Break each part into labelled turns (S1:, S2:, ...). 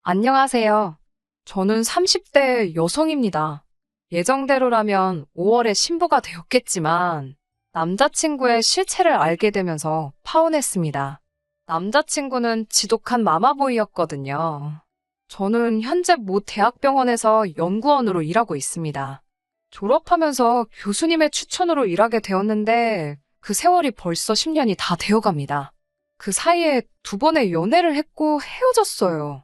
S1: 안녕하세요. 저는 30대 여성입니다. 예정대로라면 5월에 신부가 되었겠지만 남자친구의 실체를 알게 되면서 파혼했습니다. 남자친구는 지독한 마마보이였거든요. 저는 현재 모 대학병원에서 연구원으로 일하고 있습니다. 졸업하면서 교수님의 추천으로 일하게 되었는데 그 세월이 벌써 10년이 다 되어갑니다. 그 사이에 두 번의 연애를 했고 헤어졌어요.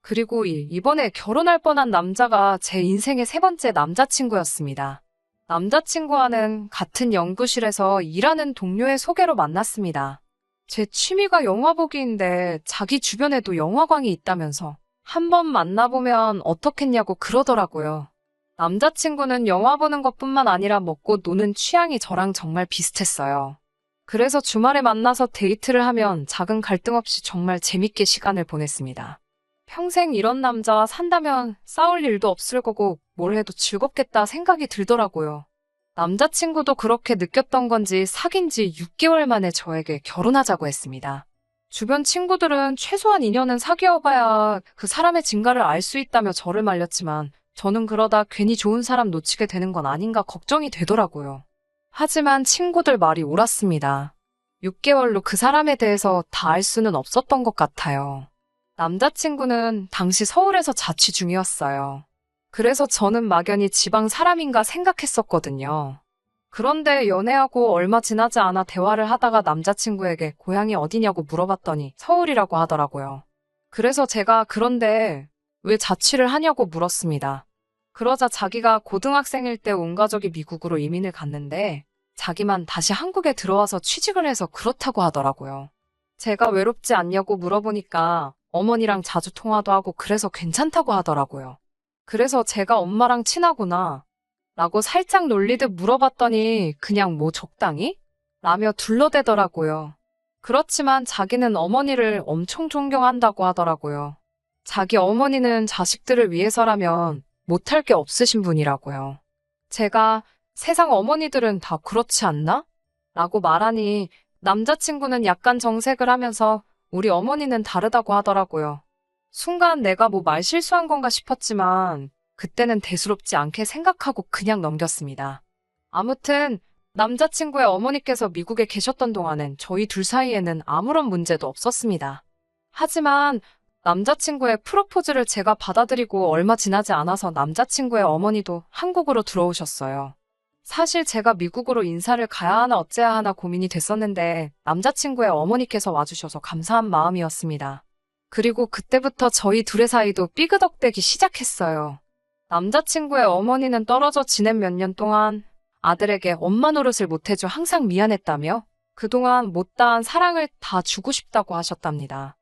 S1: 그리고 이번에 결혼할 뻔한 남자가 제 인생의 세 번째 남자친구였습니다. 남자친구와는 같은 연구실에서 일하는 동료의 소개로 만났습니다. 제 취미가 영화 보기인데 자기 주변에도 영화광이 있다면서 한번 만나보면 어떻겠냐고 그러더라고요. 남자친구는 영화 보는 것뿐만 아니라 먹고 노는 취향이 저랑 정말 비슷했어요. 그래서 주말에 만나서 데이트를 하면 작은 갈등 없이 정말 재밌게 시간을 보냈습니다. 평생 이런 남자와 산다면 싸울 일도 없을 거고 뭘 해도 즐겁겠다 생각이 들더라고요. 남자친구도 그렇게 느꼈던 건지 사귄 지 6개월 만에 저에게 결혼하자고 했습니다. 주변 친구들은 최소한 2년은 사귀어봐야 그 사람의 진가를 알 수 있다며 저를 말렸지만 저는 그러다 괜히 좋은 사람 놓치게 되는 건 아닌가 걱정이 되더라고요. 하지만 친구들 말이 옳았습니다. 6개월로 그 사람에 대해서 다 알 수는 없었던 것 같아요. 남자친구는 당시 서울에서 자취 중이었어요. 그래서 저는 막연히 지방 사람인가 생각했었거든요. 그런데 연애하고 얼마 지나지 않아 대화를 하다가 남자친구에게 고향이 어디냐고 물어봤더니 서울이라고 하더라고요. 그래서 제가 그런데 왜 자취를 하냐고 물었습니다. 그러자 자기가 고등학생일 때 온 가족이 미국으로 이민을 갔는데 자기만 다시 한국에 들어와서 취직을 해서 그렇다고 하더라고요. 제가 외롭지 않냐고 물어보니까 어머니랑 자주 통화도 하고 그래서 괜찮다고 하더라고요. 그래서 제가 엄마랑 친하구나 라고 살짝 놀리듯 물어봤더니 그냥 뭐 적당히? 라며 둘러대더라고요. 그렇지만 자기는 어머니를 엄청 존경한다고 하더라고요. 자기 어머니는 자식들을 위해서라면 못할 게 없으신 분이라고요. 제가 세상 어머니들은 다 그렇지 않나? 라고 말하니 남자친구는 약간 정색을 하면서 우리 어머니는 다르다고 하더라고요. 순간 내가 뭐 말 실수한 건가 싶었지만 그때는 대수롭지 않게 생각하고 그냥 넘겼습니다. 아무튼 남자친구의 어머니께서 미국에 계셨던 동안엔 저희 둘 사이에는 아무런 문제도 없었습니다. 하지만 남자친구의 프로포즈를 제가 받아들이고 얼마 지나지 않아서 남자친구의 어머니도 한국으로 들어오셨어요. 사실 제가 미국으로 인사를 가야 하나 어째야 하나 고민이 됐었는데 남자친구의 어머니께서 와주셔서 감사한 마음이었습니다. 그리고 그때부터 저희 둘의 사이도 삐그덕대기 시작했어요. 남자친구의 어머니는 떨어져 지낸 몇 년 동안 아들에게 엄마 노릇을 못해줘 항상 미안했다며 그동안 못다한 사랑을 다 주고 싶다고 하셨답니다.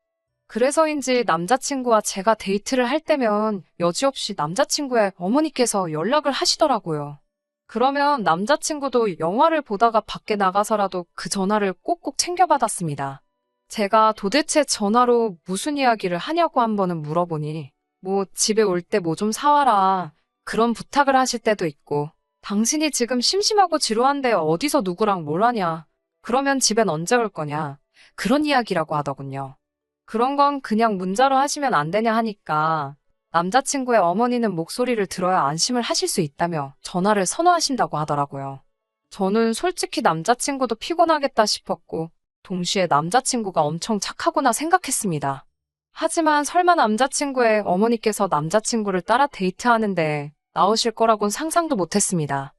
S1: 그래서인지 남자친구와 제가 데이트를 할 때면 여지없이 남자친구의 어머니께서 연락을 하시더라고요. 그러면 남자친구도 영화를 보다가 밖에 나가서라도 그 전화를 꼭꼭 챙겨받았습니다. 제가 도대체 전화로 무슨 이야기를 하냐고 한 번은 물어보니 뭐 집에 올 때 뭐 좀 사와라 그런 부탁을 하실 때도 있고 당신이 지금 심심하고 지루한데 어디서 누구랑 뭘 하냐 그러면 집엔 언제 올 거냐 그런 이야기라고 하더군요. 그런 건 그냥 문자로 하시면 안 되냐 하니까 남자친구의 어머니는 목소리를 들어야 안심을 하실 수 있다며 전화를 선호하신다고 하더라고요. 저는 솔직히 남자친구도 피곤하겠다 싶었고 동시에 남자친구가 엄청 착하구나 생각했습니다. 하지만 설마 남자친구의 어머니께서 남자친구를 따라 데이트하는데 나오실 거라곤 상상도 못했습니다.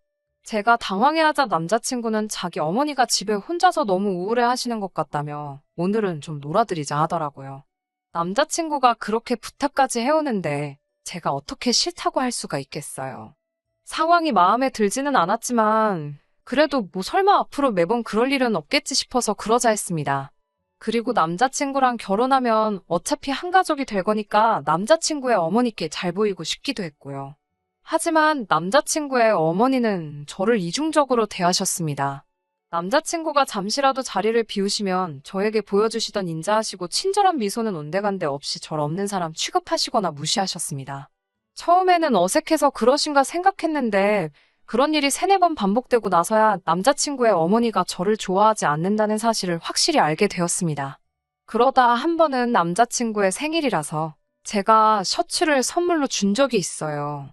S1: 제가 당황해하자 남자친구는 자기 어머니가 집에 혼자서 너무 우울해 하시는 것 같다며 오늘은 좀 놀아드리자 하더라고요. 남자친구가 그렇게 부탁까지 해오는데 제가 어떻게 싫다고 할 수가 있겠어요. 상황이 마음에 들지는 않았지만 그래도 뭐 설마 앞으로 매번 그럴 일은 없겠지 싶어서 그러자 했습니다. 그리고 남자친구랑 결혼하면 어차피 한 가족이 될 거니까 남자친구의 어머니께 잘 보이고 싶기도 했고요. 하지만 남자친구의 어머니는 저를 이중적으로 대하셨습니다. 남자친구가 잠시라도 자리를 비우시면 저에게 보여주시던 인자하시고 친절한 미소는 온데간데 없이 절 없는 사람 취급하시거나 무시하셨습니다. 처음에는 어색해서 그러신가 생각했는데 그런 일이 3-4번 반복되고 나서야 남자친구의 어머니가 저를 좋아하지 않는다는 사실을 확실히 알게 되었습니다. 그러다 한 번은 남자친구의 생일이라서 제가 셔츠를 선물로 준 적이 있어요.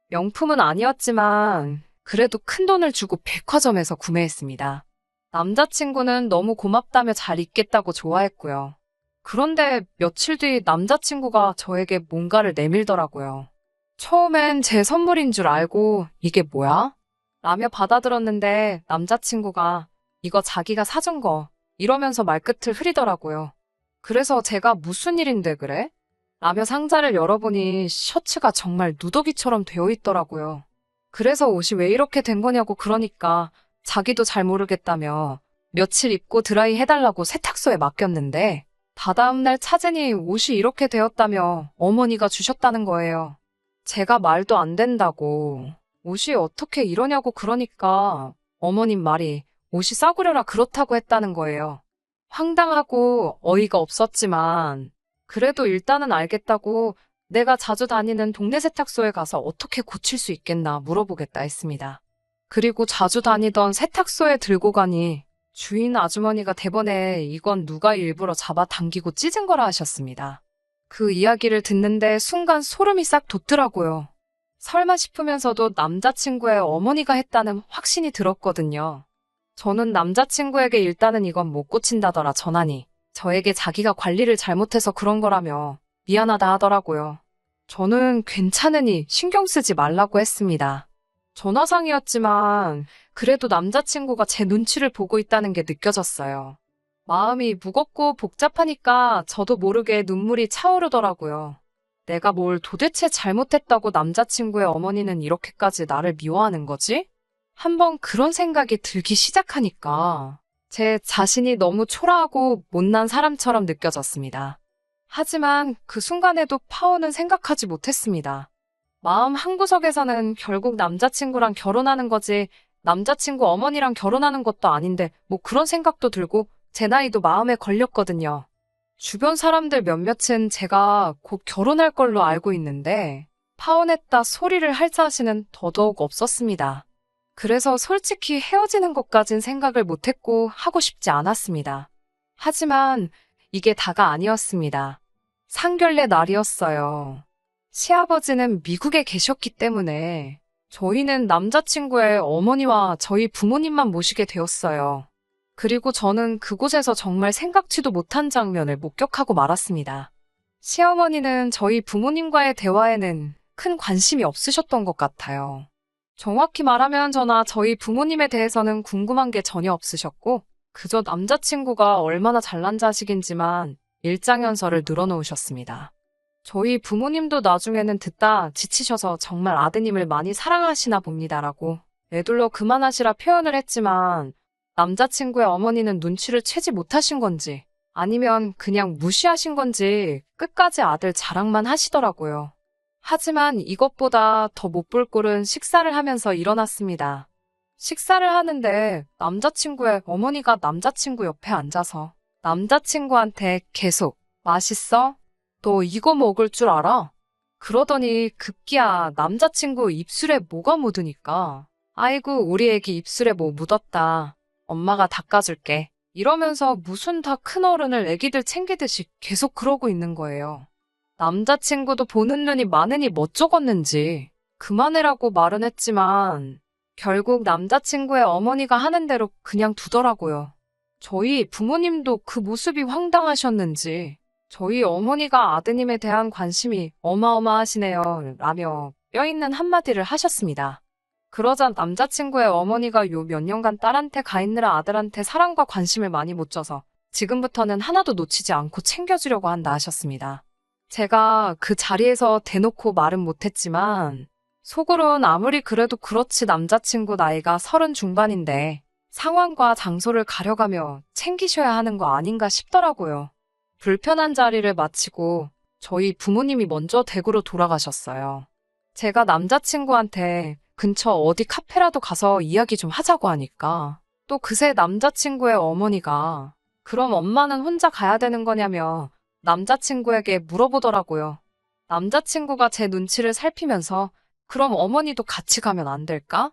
S1: 명품은 아니었지만 그래도 큰 돈을 주고 백화점에서 구매했습니다. 남자친구는 너무 고맙다며 잘 입겠다고 좋아했고요. 그런데 며칠 뒤 남자친구가 저에게 뭔가를 내밀더라고요. 처음엔 제 선물인 줄 알고 이게 뭐야? 라며 받아들었는데 남자친구가 이거 자기가 사준 거 이러면서 말끝을 흐리더라고요. 그래서 제가 무슨 일인데 그래? 라며 상자를 열어보니 셔츠가 정말 누더기처럼 되어 있더라고요. 그래서 옷이 왜 이렇게 된 거냐고 그러니까 자기도 잘 모르겠다며 며칠 입고 드라이 해달라고 세탁소에 맡겼는데 다다음 날 찾으니 옷이 이렇게 되었다며 어머니가 주셨다는 거예요. 제가 말도 안 된다고 옷이 어떻게 이러냐고 그러니까 어머님 말이 옷이 싸구려라 그렇다고 했다는 거예요. 황당하고 어이가 없었지만 그래도 일단은 알겠다고 내가 자주 다니는 동네 세탁소에 가서 어떻게 고칠 수 있겠나 물어보겠다 했습니다. 그리고 자주 다니던 세탁소에 들고 가니 주인 아주머니가 대번에 이건 누가 일부러 잡아당기고 찢은 거라 하셨습니다. 그 이야기를 듣는데 순간 소름이 싹 돋더라고요. 설마 싶으면서도 남자친구의 어머니가 했다는 확신이 들었거든요. 저는 남자친구에게 일단은 이건 못 고친다더라 전하니 저에게 자기가 관리를 잘못해서 그런 거라며 미안하다 하더라고요. 저는 괜찮으니 신경 쓰지 말라고 했습니다. 전화상이었지만 그래도 남자친구가 제 눈치를 보고 있다는 게 느껴졌어요. 마음이 무겁고 복잡하니까 저도 모르게 눈물이 차오르더라고요. 내가 뭘 도대체 잘못했다고 남자친구의 어머니는 이렇게까지 나를 미워하는 거지? 한번 그런 생각이 들기 시작하니까 제 자신이 너무 초라하고 못난 사람처럼 느껴졌습니다. 하지만 그 순간에도 파오는 생각하지 못했습니다. 마음 한구석에서는 결국 남자친구랑 결혼하는 거지 남자친구 어머니랑 결혼하는 것도 아닌데 뭐 그런 생각도 들고 제 나이도 마음에 걸렸거든요. 주변 사람들 몇몇은 제가 곧 결혼할 걸로 알고 있는데 파혼했다 소리를 할 자신은 더더욱 없었습니다. 그래서 솔직히 헤어지는 것까진 생각을 못했고 하고 싶지 않았습니다. 하지만 이게 다가 아니었습니다. 상견례 날이었어요. 시아버지는 미국에 계셨기 때문에 저희는 남자친구의 어머니와 저희 부모님만 모시게 되었어요. 그리고 저는 그곳에서 정말 생각지도 못한 장면을 목격하고 말았습니다. 시어머니는 저희 부모님과의 대화에는 큰 관심이 없으셨던 것 같아요. 정확히 말하면 저나 저희 부모님에 대해서는 궁금한 게 전혀 없으셨고 그저 남자친구가 얼마나 잘난 자식인지만 일장연설을 늘어놓으셨습니다. 저희 부모님도 나중에는 듣다 지치셔서 정말 아드님을 많이 사랑하시나 봅니다라고 애둘러 그만하시라 표현을 했지만 남자친구의 어머니는 눈치를 채지 못하신 건지 아니면 그냥 무시하신 건지 끝까지 아들 자랑만 하시더라고요. 하지만 이것보다 더 못 볼 꼴은 식사를 하면서 일어났습니다. 식사를 하는데 남자친구의 어머니가 남자친구 옆에 앉아서 남자친구한테 계속 맛있어? 너 이거 먹을 줄 알아? 그러더니 급기야 남자친구 입술에 뭐가 묻으니까 아이고 우리 애기 입술에 뭐 묻었다. 엄마가 닦아줄게. 이러면서 무슨 다 큰 어른을 애기들 챙기듯이 계속 그러고 있는 거예요. 남자친구도 보는 눈이 많으니 멋쩍었는지 그만해라고 말은 했지만 결국 남자친구의 어머니가 하는 대로 그냥 두더라고요. 저희 부모님도 그 모습이 황당하셨는지 저희 어머니가 아드님에 대한 관심이 어마어마하시네요 라며 뼈있는 한마디를 하셨습니다. 그러자 남자친구의 어머니가 요 몇 년간 딸한테 가 있느라 아들한테 사랑과 관심을 많이 못 줘서 지금부터는 하나도 놓치지 않고 챙겨주려고 한다 하셨습니다. 제가 그 자리에서 대놓고 말은 못했지만 속으론 아무리 그래도 그렇지 남자친구 나이가 30 중반인데 상황과 장소를 가려가며 챙기셔야 하는 거 아닌가 싶더라고요. 불편한 자리를 마치고 저희 부모님이 먼저 댁으로 돌아가셨어요. 제가 남자친구한테 근처 어디 카페라도 가서 이야기 좀 하자고 하니까 또 그새 남자친구의 어머니가 그럼 엄마는 혼자 가야 되는 거냐며 남자친구에게 물어보더라고요. 남자친구가 제 눈치를 살피면서 그럼 어머니도 같이 가면 안 될까?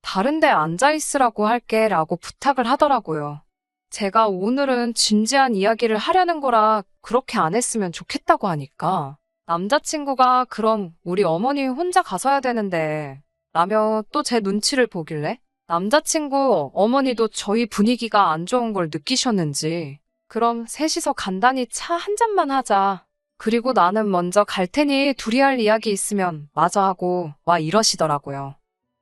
S1: 다른 데 앉아있으라고 할게 라고 부탁을 하더라고요. 제가 오늘은 진지한 이야기를 하려는 거라 그렇게 안 했으면 좋겠다고 하니까 남자친구가 그럼 우리 어머니 혼자 가서야 되는데 라며 또 제 눈치를 보길래 남자친구 어머니도 저희 분위기가 안 좋은 걸 느끼셨는지 그럼 셋이서 간단히 차 한 잔만 하자. 그리고 나는 먼저 갈 테니 둘이 할 이야기 있으면 마저 하고 와 이러시더라고요.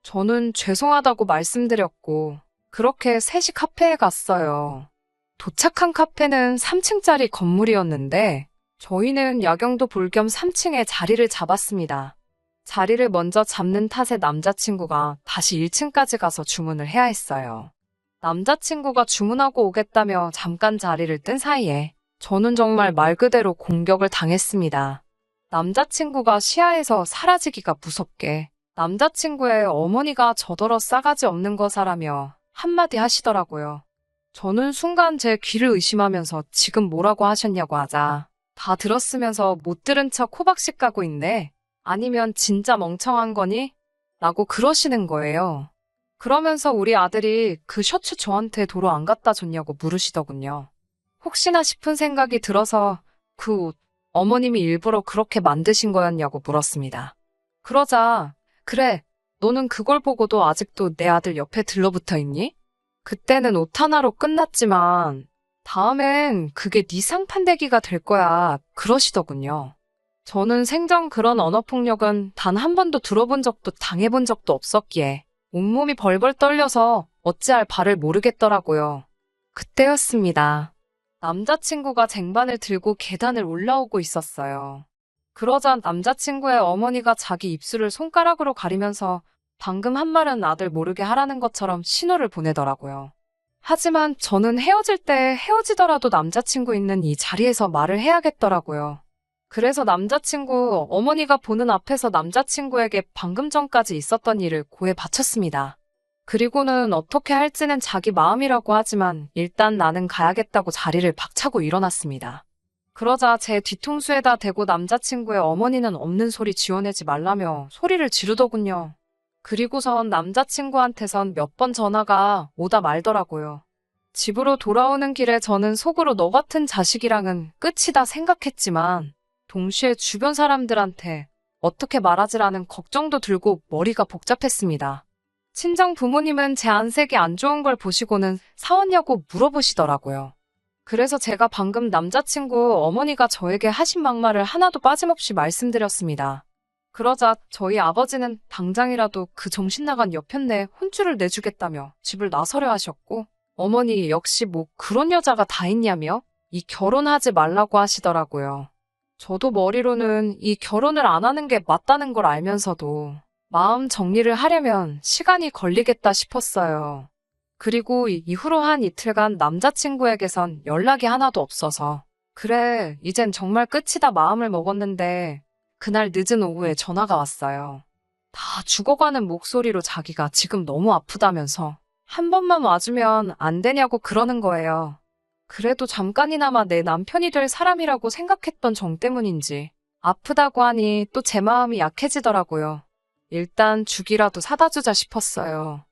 S1: 저는 죄송하다고 말씀드렸고 그렇게 셋이 카페에 갔어요. 도착한 카페는 3층짜리 건물이었는데 저희는 야경도 볼 겸 3층에 자리를 잡았습니다. 자리를 먼저 잡는 탓에 남자친구가 다시 1층까지 가서 주문을 해야 했어요. 남자친구가 주문하고 오겠다며 잠깐 자리를 뜬 사이에 저는 정말 말 그대로 공격을 당했습니다. 남자친구가 시야에서 사라지기가 무섭게 남자친구의 어머니가 저더러 싸가지 없는 거사라며 한마디 하시더라고요. 저는 순간 제 귀를 의심하면서 지금 뭐라고 하셨냐고 하자 다 들었으면서 못 들은 척 호박씨 까고 있네. 아니면 진짜 멍청한 거니? 라고 그러시는 거예요. 그러면서 우리 아들이 그 셔츠 저한테 도로 안 갖다 줬냐고 물으시더군요. 혹시나 싶은 생각이 들어서 그 옷, 어머님이 일부러 그렇게 만드신 거였냐고 물었습니다. 그러자 그래, 너는 그걸 보고도 아직도 내 아들 옆에 들러붙어 있니? 그때는 옷 하나로 끝났지만 다음엔 그게 네 상판대기가 될 거야 그러시더군요. 저는 생전 그런 언어폭력은 단 한 번도 들어본 적도 당해본 적도 없었기에 온몸이 벌벌 떨려서 어찌할 바를 모르겠더라고요. 그때였습니다. 남자친구가 쟁반을 들고 계단을 올라오고 있었어요. 그러자 남자친구의 어머니가 자기 입술을 손가락으로 가리면서 방금 한 말은 아들 모르게 하라는 것처럼 신호를 보내더라고요. 하지만 저는 헤어질 때 헤어지더라도 남자친구 있는 이 자리에서 말을 해야겠더라고요. 그래서 남자친구 어머니가 보는 앞에서 남자친구에게 방금 전까지 있었던 일을 고해 바쳤습니다. 그리고는 어떻게 할지는 자기 마음이라고 하지만 일단 나는 가야겠다고 자리를 박차고 일어났습니다. 그러자 제 뒤통수에다 대고 남자친구의 어머니는 없는 소리 지어내지 말라며 소리를 지르더군요. 그리고선 남자친구한테선 몇 번 전화가 오다 말더라고요. 집으로 돌아오는 길에 저는 속으로 너 같은 자식이랑은 끝이다 생각했지만 동시에 주변 사람들한테 어떻게 말하지라는 걱정도 들고 머리가 복잡했습니다. 친정 부모님은 제 안색이 안 좋은 걸 보시고는 사왔냐고 물어보시더라고요. 그래서 제가 방금 남자친구 어머니가 저에게 하신 막말을 하나도 빠짐없이 말씀드렸습니다. 그러자 저희 아버지는 당장이라도 그 정신 나간 여편네에 혼쭐을 내주겠다며 집을 나서려 하셨고 어머니 역시 뭐 그런 여자가 다 있냐며 이 결혼하지 말라고 하시더라고요. 저도 머리로는 이 결혼을 안 하는 게 맞다는 걸 알면서도 마음 정리를 하려면 시간이 걸리겠다 싶었어요. 그리고 이후로 한 이틀간 남자친구에게선 연락이 하나도 없어서 그래, 이젠 정말 끝이다 마음을 먹었는데 그날 늦은 오후에 전화가 왔어요. 다 죽어가는 목소리로 자기가 지금 너무 아프다면서 한 번만 와주면 안 되냐고 그러는 거예요. 그래도 잠깐이나마 내 남편이 될 사람이라고 생각했던 정 때문인지 아프다고 하니 또 제 마음이 약해지더라고요. 일단 죽이라도 사다 주자 싶었어요.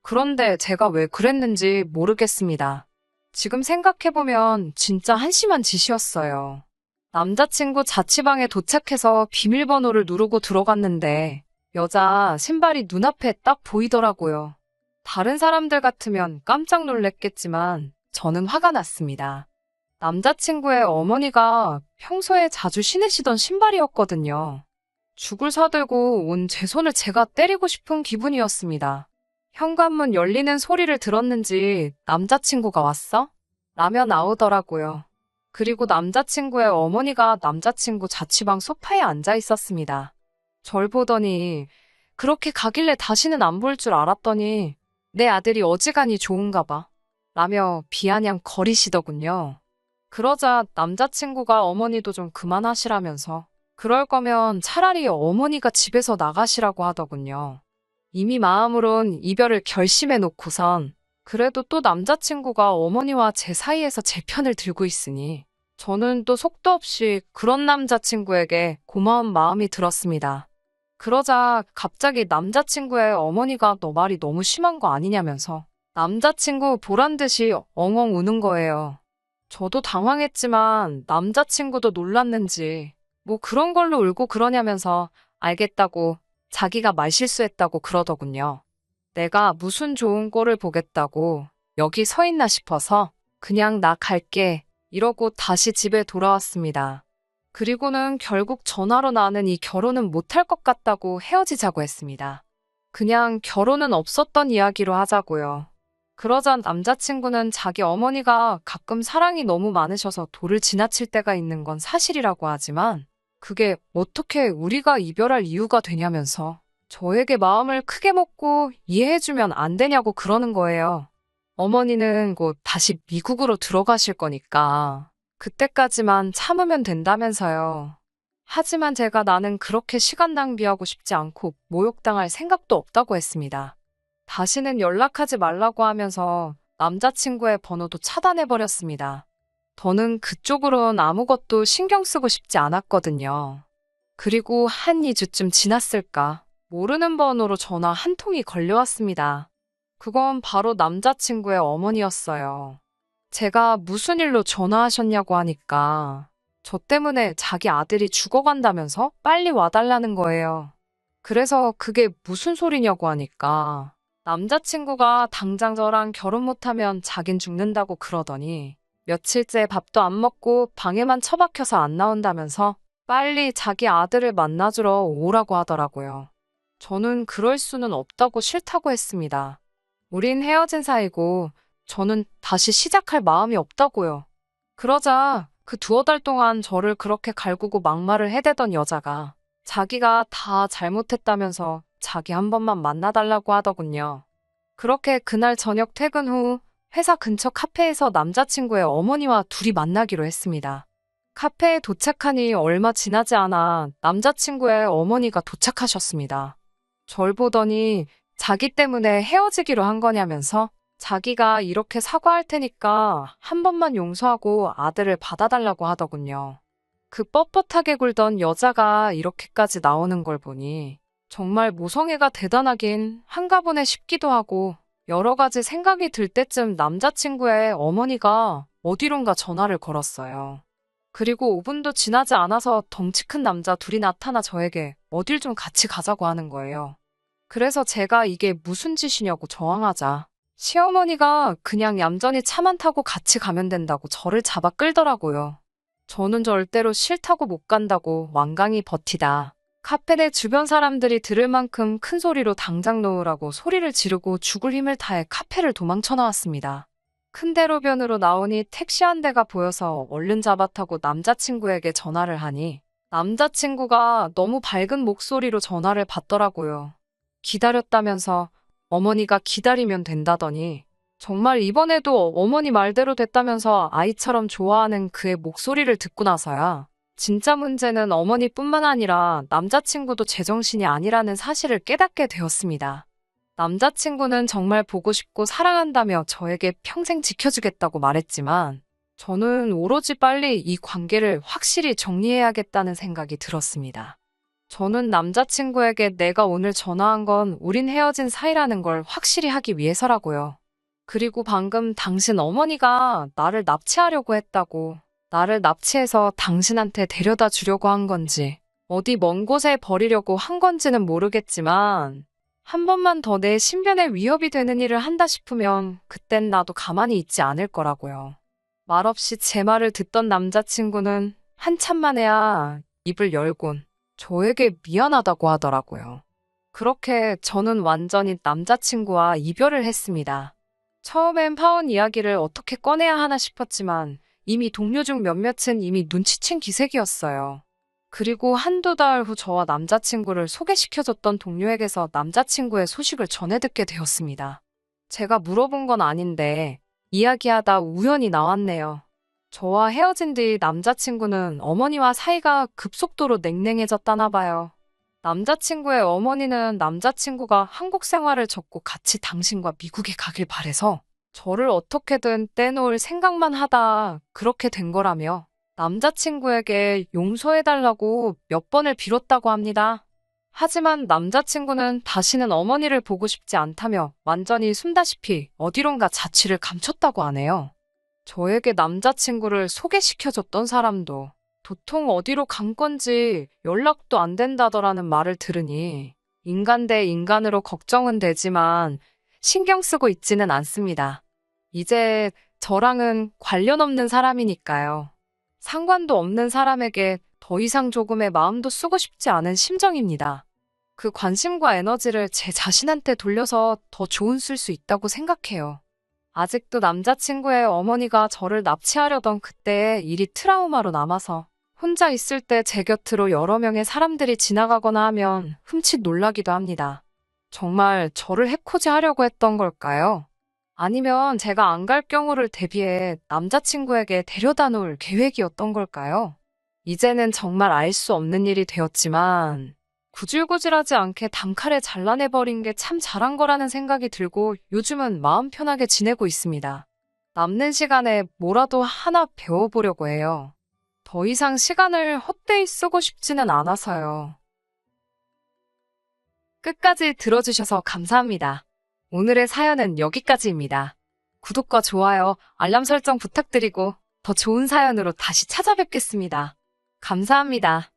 S1: 그런데 제가 왜 그랬는지 모르겠습니다. 지금 생각해보면 진짜 한심한 짓이었어요. 남자친구 자취방에 도착해서 비밀번호를 누르고 들어갔는데 여자 신발이 눈앞에 딱 보이더라고요. 다른 사람들 같으면 깜짝 놀랬겠지만 저는 화가 났습니다. 남자친구의 어머니가 평소에 자주 신으시던 신발이었거든요. 죽을 사들고 온 제 손을 제가 때리고 싶은 기분이었습니다. 현관문 열리는 소리를 들었는지 남자친구가 왔어? 라며 나오더라고요. 그리고 남자친구의 어머니가 남자친구 자취방 소파에 앉아 있었습니다. 절 보더니 그렇게 가길래 다시는 안 볼 줄 알았더니 내 아들이 어지간히 좋은가 봐. 라며 비아냥 거리시더군요. 그러자 남자친구가 어머니도 좀 그만하시라면서 그럴 거면 차라리 어머니가 집에서 나가시라고 하더군요. 이미 마음으론 이별을 결심해 놓고선 그래도 또 남자친구가 어머니와 제 사이에서 제 편을 들고 있으니 저는 또 속도 없이 그런 남자친구에게 고마운 마음이 들었습니다. 그러자 갑자기 남자친구의 어머니가 너 말이 너무 심한 거 아니냐면서 남자친구 보란 듯이 엉엉 우는 거예요. 저도 당황했지만 남자친구도 놀랐는지 뭐 그런 걸로 울고 그러냐면서 알겠다고 자기가 말실수했다고 그러더군요. 내가 무슨 좋은 꼴을 보겠다고 여기 서 있나 싶어서 그냥 나 갈게 이러고 다시 집에 돌아왔습니다. 그리고는 결국 전화로 나는 이 결혼은 못할 것 같다고 헤어지자고 했습니다. 그냥 결혼은 없었던 이야기로 하자고요. 그러자 남자친구는 자기 어머니가 가끔 사랑이 너무 많으셔서 도를 지나칠 때가 있는 건 사실이라고 하지만 그게 어떻게 우리가 이별할 이유가 되냐면서 저에게 마음을 크게 먹고 이해해주면 안 되냐고 그러는 거예요. 어머니는 곧 다시 미국으로 들어가실 거니까 그때까지만 참으면 된다면서요. 하지만 제가 나는 그렇게 시간 낭비하고 싶지 않고 모욕당할 생각도 없다고 했습니다. 다시는 연락하지 말라고 하면서 남자친구의 번호도 차단해버렸습니다. 저는 그쪽으론 아무것도 신경 쓰고 싶지 않았거든요. 그리고 한 2주쯤 지났을까 모르는 번호로 전화 한 통이 걸려왔습니다. 그건 바로 남자친구의 어머니였어요. 제가 무슨 일로 전화하셨냐고 하니까 저 때문에 자기 아들이 죽어간다면서 빨리 와달라는 거예요. 그래서 그게 무슨 소리냐고 하니까 남자친구가 당장 저랑 결혼 못하면 자긴 죽는다고 그러더니 며칠째 밥도 안 먹고 방에만 처박혀서 안 나온다면서 빨리 자기 아들을 만나주러 오라고 하더라고요. 저는 그럴 수는 없다고 싫다고 했습니다. 우린 헤어진 사이고 저는 다시 시작할 마음이 없다고요. 그러자 그 두어 달 동안 저를 그렇게 갈구고 막말을 해대던 여자가 자기가 다 잘못했다면서 자기 한 번만 만나달라고 하더군요. 그렇게 그날 저녁 퇴근 후 회사 근처 카페에서 남자친구의 어머니와 둘이 만나기로 했습니다. 카페에 도착하니 얼마 지나지 않아 남자친구의 어머니가 도착하셨습니다. 절 보더니 자기 때문에 헤어지기로 한 거냐면서 자기가 이렇게 사과할 테니까 한 번만 용서하고 아들을 받아달라고 하더군요. 그 뻣뻣하게 굴던 여자가 이렇게까지 나오는 걸 보니 정말 모성애가 대단하긴 한가 보네 싶기도 하고 여러 가지 생각이 들 때쯤 남자친구의 어머니가 어디론가 전화를 걸었어요. 그리고 5분도 지나지 않아서 덩치 큰 남자 둘이 나타나 저에게 어딜 좀 같이 가자고 하는 거예요. 그래서 제가 이게 무슨 짓이냐고 저항하자 시어머니가 그냥 얌전히 차만 타고 같이 가면 된다고 저를 잡아 끌더라고요. 저는 절대로 싫다고 못 간다고 완강히 버티다 카페 내 주변 사람들이 들을 만큼 큰 소리로 당장 놓으라고 소리를 지르고 죽을 힘을 다해 카페를 도망쳐 나왔습니다. 큰 대로변으로 나오니 택시 한 대가 보여서 얼른 잡아 타고 남자친구에게 전화를 하니 남자친구가 너무 밝은 목소리로 전화를 받더라고요. 기다렸다면서 어머니가 기다리면 된다더니 정말 이번에도 어머니 말대로 됐다면서 아이처럼 좋아하는 그의 목소리를 듣고 나서야 진짜 문제는 어머니뿐만 아니라 남자친구도 제정신이 아니라는 사실을 깨닫게 되었습니다. 남자친구는 정말 보고 싶고 사랑한다며 저에게 평생 지켜주겠다고 말했지만 저는 오로지 빨리 이 관계를 확실히 정리해야겠다는 생각이 들었습니다. 저는 남자친구에게 내가 오늘 전화한 건 우린 헤어진 사이라는 걸 확실히 하기 위해서라고요. 그리고 방금 당신 어머니가 나를 납치하려고 했다고, 나를 납치해서 당신한테 데려다 주려고 한 건지, 어디 먼 곳에 버리려고 한 건지는 모르겠지만, 한 번만 더 내 신변에 위협이 되는 일을 한다 싶으면 그땐 나도 가만히 있지 않을 거라고요. 말없이 제 말을 듣던 남자친구는 한참 만에야 입을 열곤 저에게 미안하다고 하더라고요. 그렇게 저는 완전히 남자친구와 이별을 했습니다. 처음엔 파혼 이야기를 어떻게 꺼내야 하나 싶었지만 이미 동료 중 몇몇은 이미 눈치챈 기색이었어요. 그리고 한두 달 후 저와 남자친구를 소개시켜줬던 동료에게서 남자친구의 소식을 전해 듣게 되었습니다. 제가 물어본 건 아닌데 이야기하다 우연히 나왔네요. 저와 헤어진 뒤 남자친구는 어머니와 사이가 급속도로 냉랭해졌다나 봐요. 남자친구의 어머니는 남자친구가 한국 생활을 접고 같이 당신과 미국에 가길 바래서 저를 어떻게든 떼놓을 생각만 하다 그렇게 된 거라며 남자친구에게 용서해달라고 몇 번을 빌었다고 합니다. 하지만 남자친구는 다시는 어머니를 보고 싶지 않다며 완전히 숨다시피 어디론가 자취를 감췄다고 하네요. 저에게 남자친구를 소개시켜줬던 사람도 도통 어디로 간 건지 연락도 안 된다더라는 말을 들으니 인간 대 인간으로 걱정은 되지만 신경 쓰고 있지는 않습니다. 이제 저랑은 관련 없는 사람이니까요. 상관도 없는 사람에게 더 이상 조금의 마음도 쓰고 싶지 않은 심정입니다. 그 관심과 에너지를 제 자신한테 돌려서 더 좋은 쓸 수 있다고 생각해요. 아직도 남자친구의 어머니가 저를 납치하려던 그때의 일이 트라우마로 남아서 혼자 있을 때 제 곁으로 여러 명의 사람들이 지나가거나 하면 흠칫 놀라기도 합니다. 정말 저를 해코지 하려고 했던 걸까요? 아니면 제가 안 갈 경우를 대비해 남자친구에게 데려다 놓을 계획이었던 걸까요? 이제는 정말 알 수 없는 일이 되었지만 구질구질하지 않게 단칼에 잘라내버린 게 참 잘한 거라는 생각이 들고 요즘은 마음 편하게 지내고 있습니다. 남는 시간에 뭐라도 하나 배워보려고 해요. 더 이상 시간을 헛되이 쓰고 싶지는 않아서요. 끝까지 들어주셔서 감사합니다. 오늘의 사연은 여기까지입니다. 구독과 좋아요, 알람 설정 부탁드리고 더 좋은 사연으로 다시 찾아뵙겠습니다. 감사합니다.